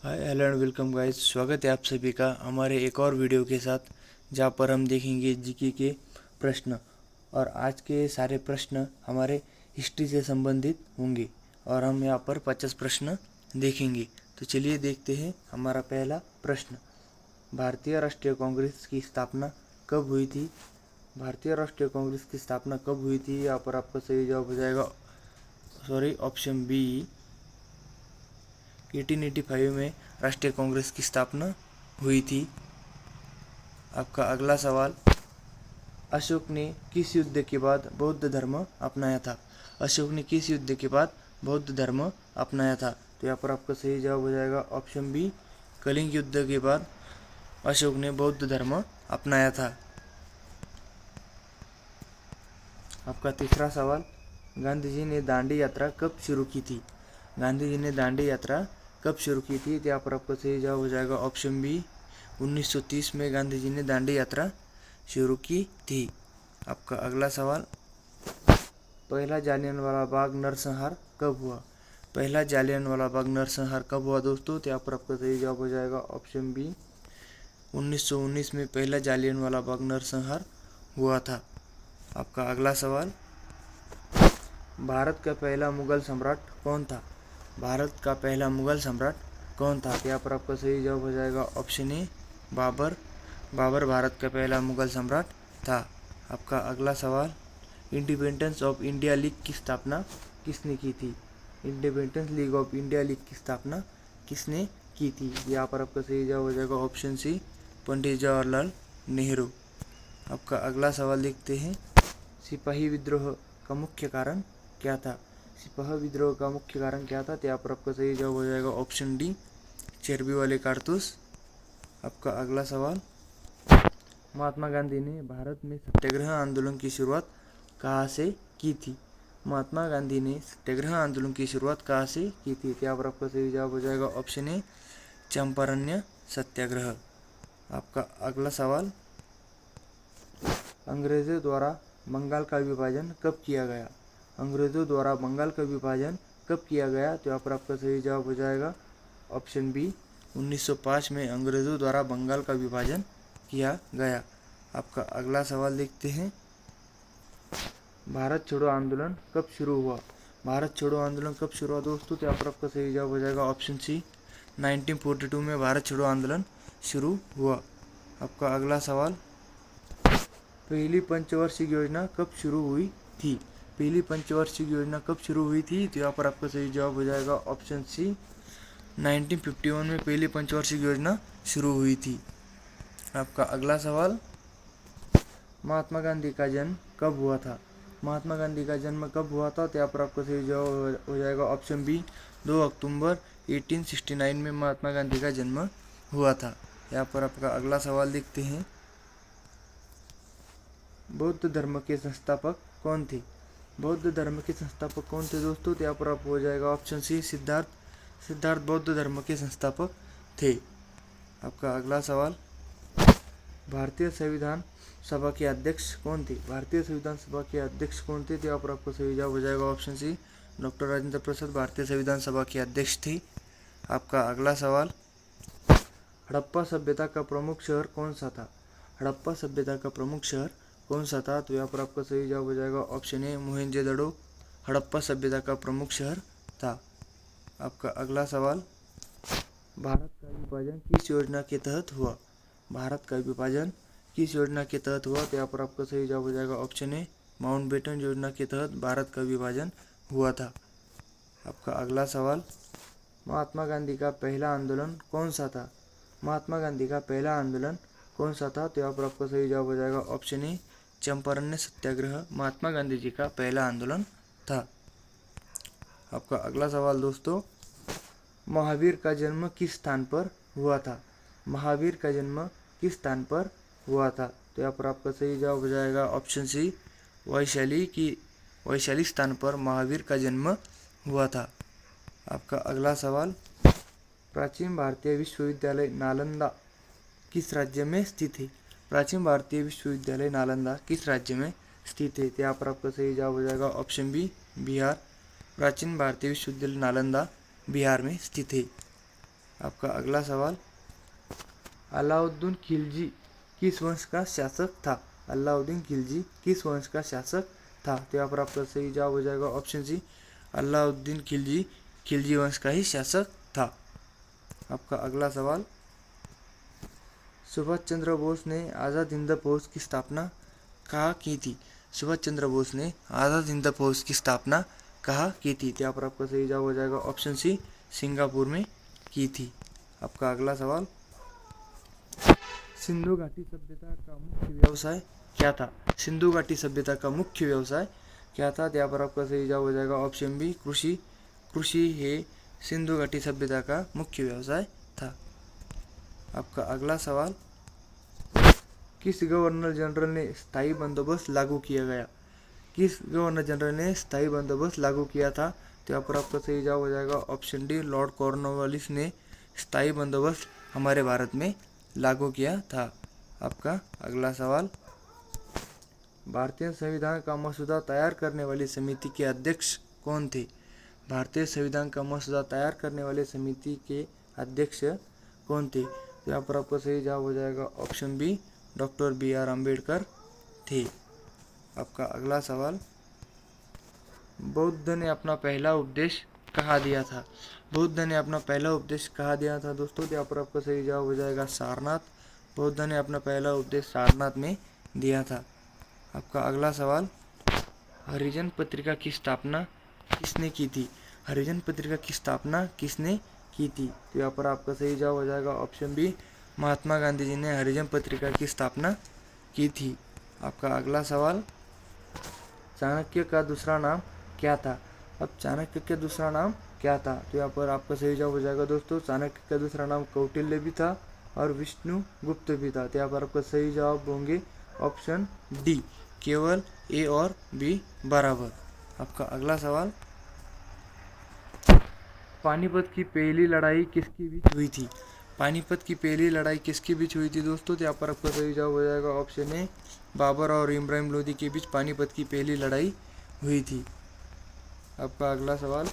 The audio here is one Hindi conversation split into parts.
Hi hello and welcome guys. स्वागत है आप सभी का हमारे एक और वीडियो के साथ, जहाँ पर हम देखेंगे जीके के प्रश्न। और आज के सारे प्रश्न हमारे हिस्ट्री से संबंधित होंगे और हम यहाँ पर 50 प्रश्न देखेंगे। तो चलिए देखते हैं हमारा पहला प्रश्न। भारतीय राष्ट्रीय कांग्रेस की स्थापना कब हुई थी? भारतीय राष्ट्रीय कांग्रेस की स्थापना कब हुई थी? यहाँ पर आपका सही जवाब हो जाएगा ऑप्शन बी, 1885 में राष्ट्रीय कांग्रेस की स्थापना हुई थी। आपका अगला सवाल, अशोक ने किस युद्ध के बाद बौद्ध धर्म अपनाया था? अशोक ने किस युद्ध के बाद बौद्ध धर्म अपनाया था? तो यहाँ पर आपका सही जवाब हो जाएगा ऑप्शन बी, कलिंग युद्ध के बाद अशोक ने बौद्ध धर्म अपनाया था। आपका तीसरा सवाल, गांधी जी ने दांडी यात्रा कब शुरू की थी? गांधी जी ने दांडी यात्रा कब शुरू की थी? तो यहाँ पर आपका सही जवाब हो जाएगा ऑप्शन बी, 1930 में गांधी जी ने दांडी यात्रा शुरू की थी। आपका अगला सवाल, पहला जालियनवाला बाग नरसंहार कब हुआ? पहला जालियनवाला बाग नरसंहार कब हुआ दोस्तों? तो यहाँ पर आपका सही जवाब हो जाएगा ऑप्शन बी, 1919 में पहला जालियनवाला बाग नरसंहार हुआ था। आपका अगला सवाल, भारत का पहला मुगल सम्राट कौन था? भारत का पहला मुगल सम्राट कौन था? यहाँ पर आपका सही जवाब हो जाएगा ऑप्शन ए, बाबर। बाबर भारत का पहला मुगल सम्राट था। आपका अगला सवाल, इंडिपेंडेंस ऑफ इंडिया लीग की स्थापना किसने की थी? Independence league of India league की स्थापना किसने की थी? यहाँ पर आपका सही जवाब हो जाएगा ऑप्शन सी, पंडित जवाहरलाल नेहरू। आपका अगला सवाल देखते हैं, सिपाही विद्रोह का मुख्य कारण क्या था? सिपाही विद्रोह का मुख्य कारण क्या था? तो यहाँ पर आपका सही जवाब हो जाएगा ऑप्शन डी, चर्बी वाले कारतूस। आपका अगला सवाल, महात्मा गांधी ने भारत में सत्याग्रह आंदोलन की शुरुआत कहाँ से की थी? महात्मा गांधी ने सत्याग्रह आंदोलन की शुरुआत कहाँ से की थी? तो यहाँ पर आपका सही जवाब हो जाएगा ऑप्शन ए, चंपारण्य सत्याग्रह। आपका अगला सवाल, अंग्रेजों द्वारा बंगाल का विभाजन कब किया गया? अंग्रेजों द्वारा बंगाल का विभाजन कब किया गया? तो यहाँ पर आपका सही जवाब हो जाएगा ऑप्शन बी, 1905 में अंग्रेजों द्वारा बंगाल का विभाजन किया गया। आपका अगला सवाल देखते हैं, भारत छोड़ो आंदोलन कब शुरू हुआ? भारत छोड़ो आंदोलन कब शुरू हुआ दोस्तों? तो यहाँ पर आपका सही जवाब हो जाएगा ऑप्शन सी, 1942 में भारत छोड़ो आंदोलन शुरू हुआ। आपका अगला सवाल, पहली पंचवार्षिक योजना कब शुरू हुई थी? पहली पंचवार्षिक योजना कब शुरू हुई थी? तो यहाँ पर आपका सही जवाब हो जाएगा ऑप्शन सी, 1951 में पहली पंचवार्षिक योजना शुरू हुई थी। आपका अगला सवाल, महात्मा गांधी का जन्म कब हुआ था? महात्मा गांधी का जन्म कब हुआ था? तो यहाँ पर आपको सही जवाब हो जाएगा ऑप्शन बी, 2 अक्टूबर 1869 में महात्मा गांधी का जन्म हुआ था। यहाँ पर आपका अगला सवाल देखते हैं, बौद्ध धर्म के संस्थापक कौन थे? बौद्ध धर्म के संस्थापक कौन थे दोस्तों? तो यहाँ पर आप हो जाएगा ऑप्शन सी, सिद्धार्थ। सिद्धार्थ बौद्ध धर्म के संस्थापक थे। आपका अगला सवाल, भारतीय संविधान सभा के अध्यक्ष कौन थे? भारतीय संविधान सभा के अध्यक्ष कौन थे? तो यहाँ पर आपको सही जवाब हो जाएगा option C, doctor Rajendra Prasad भारतीय संविधान सभा के अध्यक्ष थे। आपका अगला सवाल, हड़प्पा सभ्यता का प्रमुख शहर कौन सा था? हड़प्पा सभ्यता का प्रमुख शहर कौन सा था? तो यहाँ पर आपका सही जवाब हो जाएगा ऑप्शन ए, मोहनजोदड़ो हड़प्पा सभ्यता का प्रमुख शहर था। आपका अगला सवाल, भारत का विभाजन किस योजना के तहत हुआ? भारत का विभाजन किस योजना के तहत हुआ? तो यहाँ पर आपका सही जवाब हो जाएगा ऑप्शन ए, माउंटबेटन योजना के तहत भारत का विभाजन हुआ था। आपका अगला सवाल, महात्मा गांधी का पहला आंदोलन कौन सा था? महात्मा गांधी का पहला आंदोलन कौन सा था? तो यहाँ पर आपका सही जवाब हो जाएगा ऑप्शन ए, चंपारण्य सत्याग्रह महात्मा गांधी जी का पहला आंदोलन था। आपका अगला सवाल दोस्तों, महावीर का जन्म किस स्थान पर हुआ था? महावीर का जन्म किस स्थान पर हुआ था? तो यहाँ पर आपका सही जवाब हो जाएगा ऑप्शन सी, वैशाली स्थान पर महावीर का जन्म हुआ था। आपका अगला सवाल, प्राचीन भारतीय विश्वविद्यालय नालंदा किस राज्य में स्थित है? प्राचीन भारतीय विश्वविद्यालय नालंदा किस राज्य में स्थित है? तो यहाँ पर आपका सही जवाब हो जाएगा ऑप्शन बी, बिहार। प्राचीन भारतीय विश्वविद्यालय नालंदा बिहार में स्थित है। आपका अगला सवाल, अलाउद्दीन खिलजी किस वंश का शासक था? अलाउद्दीन खिलजी किस वंश का शासक था? तो यहाँ पर आपका सही जवाब हो जाएगा ऑप्शन सी, अलाउद्दीन खिलजी खिलजी वंश का ही शासक था। आपका अगला सवाल, सुभाष चंद्र बोस ने आज़ाद हिंद फौज की स्थापना कहाँ की थी? सुभाष चंद्र बोस ने आज़ाद हिंद फौज की स्थापना कहाँ की थी? तो यहाँ पर आपका सही जवाब हो जाएगा ऑप्शन सी, सिंगापुर में की थी। आपका अगला सवाल, सिंधु घाटी सभ्यता का मुख्य व्यवसाय क्या था? सिंधु घाटी सभ्यता का मुख्य व्यवसाय क्या था? तो यहाँ पर आपका सही जवाब हो जाएगा ऑप्शन बी, कृषि। कृषि ही सिंधु घाटी सभ्यता का मुख्य व्यवसाय था। आपका अगला सवाल, किस गवर्नर जनरल ने स्थायी बंदोबस्त लागू किया गया? किस गवर्नर जनरल ने स्थायी बंदोबस्त लागू किया था? तो यहाँ पर आपका सही जवाब हो जाएगा ऑप्शन डी, लॉर्ड कॉर्नवालिस ने स्थायी बंदोबस्त हमारे भारत में लागू किया था। आपका अगला सवाल, भारतीय संविधान का मसौदा तैयार करने वाली समिति के अध्यक्ष कौन थे? भारतीय संविधान का मसौदा तैयार करने वाले समिति के अध्यक्ष कौन थे? तो यहाँ पर आपका सही जवाब हो जाएगा option B, doctor BR Ambedkar थे। आपका अगला सवाल, बौद्ध ने अपना पहला उपदेश कहाँ दिया था? बौद्ध ने अपना पहला उपदेश कहाँ दिया था दोस्तों? तो यहाँ पर आपका सही जवाब हो जाएगा सारनाथ। बौद्ध ने अपना पहला उपदेश सारनाथ में दिया था। आपका अगला सवाल, हरिजन पत्रिका की स्थापना किसने की थी? हरिजन पत्रिका की स्थापना किसने की थी? तो यहाँ पर आपका सही जवाब हो जाएगा ऑप्शन बी, महात्मा गांधी जी ने हरिजन पत्रिका की स्थापना की थी। आपका अगला सवाल, चाणक्य का दूसरा नाम क्या था? अब चाणक्य का दूसरा नाम क्या था? तो यहाँ पर आपका सही जवाब हो जाएगा दोस्तों, चाणक्य का दूसरा नाम कौटिल्य भी था और विष्णुगुप्त भी था। तो यहाँ पर आपका सही जवाब होंगे ऑप्शन डी, केवल ए और बी बराबर। आपका अगला सवाल, पानीपत की पहली लड़ाई किसके बीच हुई थी? पानीपत की पहली लड़ाई किसके बीच हुई थी दोस्तों? तो यहाँ पर आपका सही जवाब हो जाएगा ऑप्शन ए, बाबर और इब्राहिम लोदी के बीच पानीपत की पहली लड़ाई हुई थी। आपका अगला सवाल,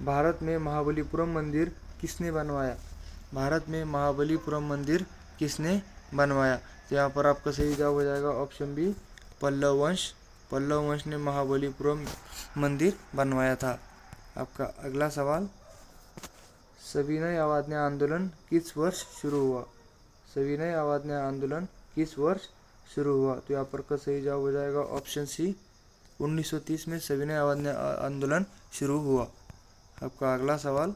भारत में महाबलीपुरम मंदिर किसने बनवाया? भारत में महाबलीपुरम मंदिर किसने बनवाया? तो यहाँ पर आपका सही जवाब हो जाएगा ऑप्शन बी, पल्लव वंश। पल्लव वंश ने महाबलीपुरम मंदिर बनवाया था। आपका अगला सवाल, सविनय अवज्ञा आंदोलन किस वर्ष शुरू हुआ? सविनय अवज्ञा आंदोलन किस वर्ष शुरू हुआ? तो यहाँ पर का सही जवाब हो जाएगा ऑप्शन सी, 1930 में सविनय अवज्ञा आंदोलन शुरू हुआ। आपका अगला सवाल,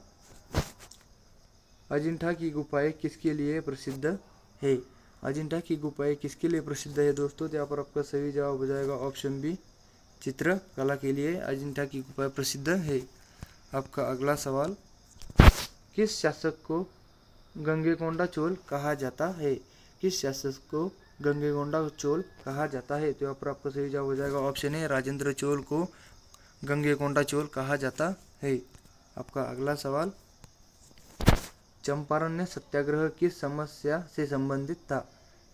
अजिंठा की गुफाएं किसके लिए प्रसिद्ध है? अजिंठा की गुफाएं किसके लिए प्रसिद्ध है दोस्तों? तो यहाँ पर आपका सही जवाब हो जाएगा ऑप्शन बी, चित्रकला के लिए अजिंठा की गुफाएं प्रसिद्ध है। आपका अगला सवाल, किस शासक को गंगैकोंडा चोल कहा जाता है? किस शासक को गंगैकोंडा चोल कहा जाता है? तो यहाँ पर आपका सही जवाब हो जाएगा ऑप्शन ए, राजेंद्र चोल को गंगैकोंडा चोल कहा जाता है। आपका अगला सवाल, चंपारण सत्याग्रह किस समस्या से संबंधित था?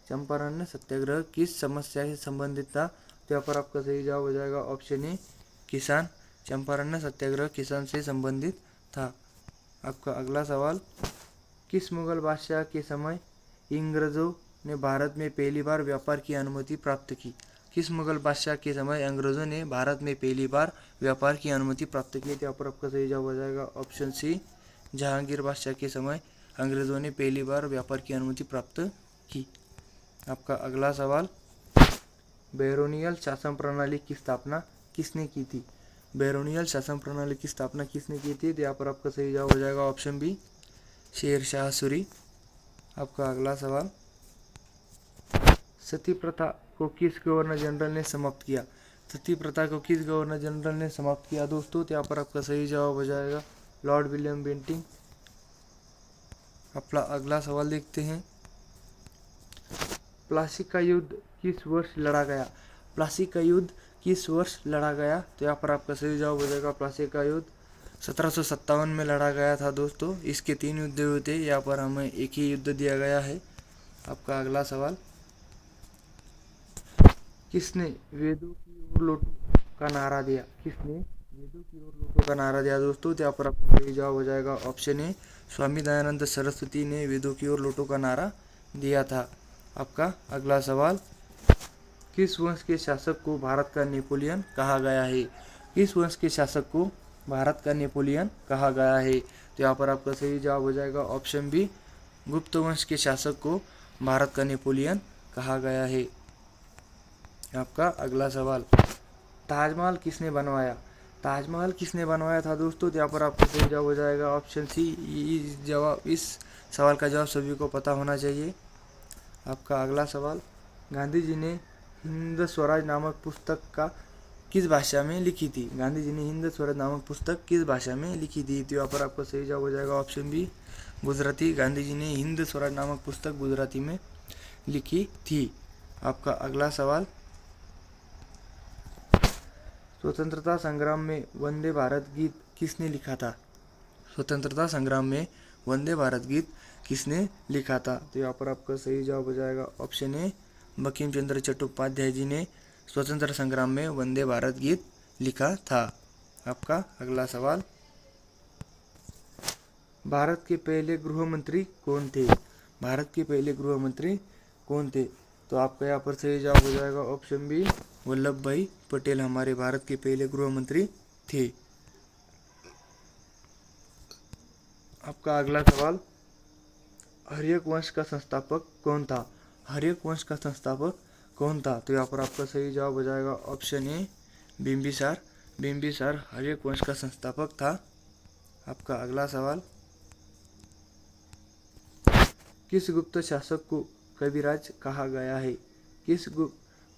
चंपारण सत्याग्रह किस समस्या से संबंधित था? तो यहाँ पर आपका सही जवाब हो जाएगा ऑप्शन ए, किसान। चंपारण सत्याग्रह किसान से संबंधित था। आपका अगला सवाल, किस मुगल बादशाह के समय अंग्रेजों ने भारत में पहली बार व्यापार की अनुमति प्राप्त की? किस मुगल बादशाह के समय अंग्रेजों ने भारत में पहली बार व्यापार की अनुमति प्राप्त की? तो यहाँ पर आपका सही जवाब हो जाएगा ऑप्शन सी, जहांगीर बादशाह के समय अंग्रेजों ने पहली बार व्यापार की अनुमति प्राप्त की। आपका अगला सवाल, बैरोनियल शासन प्रणाली की स्थापना किसने की थी? बैरोनियल शासन प्रणाली की स्थापना किसने की थी? तो यहाँ पर आपका सही जवाब हो जाएगा ऑप्शन बी, शेर शाह सूरी। आपका अगला सवाल, सती प्रथा को किस गवर्नर जनरल ने समाप्त किया? सती प्रथा को किस गवर्नर जनरल ने समाप्त किया दोस्तों? तो यहाँ पर आपका सही जवाब हो जाएगा लॉर्ड विलियम बेंटिंक। अपना अगला सवाल देखते हैं, प्लासी का युद्ध किस वर्ष लड़ा गया? प्लासी का युद्ध किस वर्ष लड़ा गया? तो यहाँ पर आपका सही जवाब हो जाएगा प्लासी का युद्ध 1757 में लड़ा गया था दोस्तों। इसके 3 युद्ध हुए थे, यहाँ पर हमें एक ही युद्ध दिया गया है। आपका अगला सवाल, किसने वेदों की ओर लौटो का नारा दिया? किसने वेदों की ओर लौटो का नारा दिया दोस्तों? तो यहाँ पर आपका सही जवाब हो जाएगा ऑप्शन ए, स्वामी दयानंद सरस्वती ने वेदों की ओर लौटो का नारा दिया था। आपका अगला सवाल, किस वंश के शासक को भारत का नेपोलियन कहा गया है? किस वंश के शासक को भारत का नेपोलियन कहा गया है? तो यहाँ पर आपका सही जवाब हो जाएगा ऑप्शन बी, गुप्त वंश के शासक को भारत का नेपोलियन कहा गया है। आपका अगला सवाल, ताजमहल किसने बनवाया? ताजमहल किसने बनवाया था दोस्तों? तो यहाँ पर आपका सही जवाब हो जाएगा ऑप्शन सी। इस सवाल का जवाब सभी को पता होना चाहिए। आपका अगला सवाल, गांधी जी ने हिंद स्वराज नामक पुस्तक का किस भाषा में लिखी थी? गांधी जी ने हिंद स्वराज नामक पुस्तक किस भाषा में लिखी थी? तो यहाँ पर आपका सही जवाब हो जाएगा ऑप्शन बी, गुजराती। गांधी जी ने हिंद स्वराज नामक पुस्तक गुजराती में लिखी थी। आपका अगला सवाल, स्वतंत्रता संग्राम में वंदे भारत गीत किसने लिखा था? स्वतंत्रता संग्राम में वंदे भारत गीत किसने लिखा था? तो यहाँ पर आपका सही जवाब हो जाएगा ऑप्शन ए, बंकिम चंद्र चट्टोपाध्याय जी ने स्वतंत्रता संग्राम में वंदे भारत गीत लिखा था। आपका अगला सवाल, भारत के पहले गृह मंत्री कौन थे? भारत के पहले गृह मंत्री कौन थे? तो आपका यहाँ पर सही जवाब हो जाएगा ऑप्शन बी, वल्लभ भाई पटेल हमारे भारत के पहले गृह मंत्री थे। आपका अगला सवाल, हर्यक वंश का संस्थापक कौन था? हर्यक वंश का संस्थापक कौन था? तो यहाँ पर आपका सही जवाब हो जाएगा ऑप्शन ए, बिंबिसार। बिंबिसार हर्यक वंश का संस्थापक था। आपका अगला सवाल, किस गुप्त शासक को कविराज कहा गया है? किस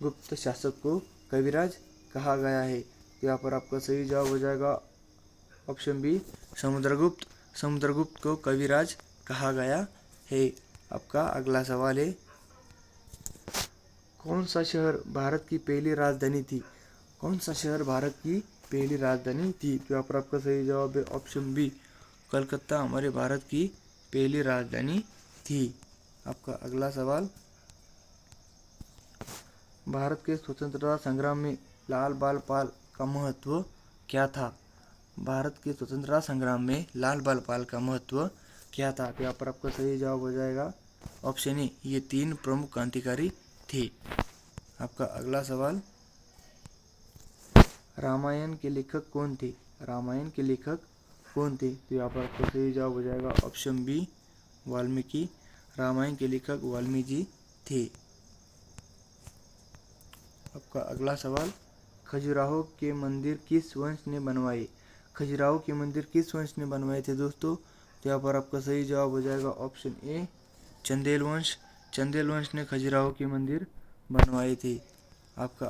गुप्त शासक को कविराज कहा गया है? तो यहाँ पर आपका सही जवाब हो जाएगा ऑप्शन बी, समुद्रगुप्त। समुद्रगुप्त को कविराज कहा गया है। आपका अगला सवाल है, कौन सा शहर भारत की पहली राजधानी थी? कौन सा शहर भारत की पहली राजधानी थी? तो यहाँ पर आपका सही जवाब है ऑप्शन बी, कलकत्ता हमारे भारत की पहली राजधानी थी। आपका अगला सवाल, भारत के स्वतंत्रता संग्राम में लाल बाल पाल का महत्व क्या था? भारत के स्वतंत्रता संग्राम में लाल बाल पाल का महत्व क्या था? तो यहाँ पर आपका सही जवाब हो जाएगा ऑप्शन ए, ये 3 प्रमुख क्रांतिकारी थे। आपका अगला सवाल, रामायण के लेखक कौन थे? रामायण के लेखक कौन थे? तो यहाँ पर आपका सही जवाब हो जाएगा ऑप्शन बी, वाल्मीकि। रामायण के लेखक वाल्मीकि थे। आपका अगला सवाल, खजुराहो के मंदिर किस वंश ने बनवाए? खजुराहो के मंदिर किस वंश ने बनवाए थे दोस्तों? तो यहाँ पर आपका सही जवाब हो जाएगा ऑप्शन ए, चंदेल वंश। चंदेल वंश ने खजुराहो के मंदिर बनवाए थे। आपका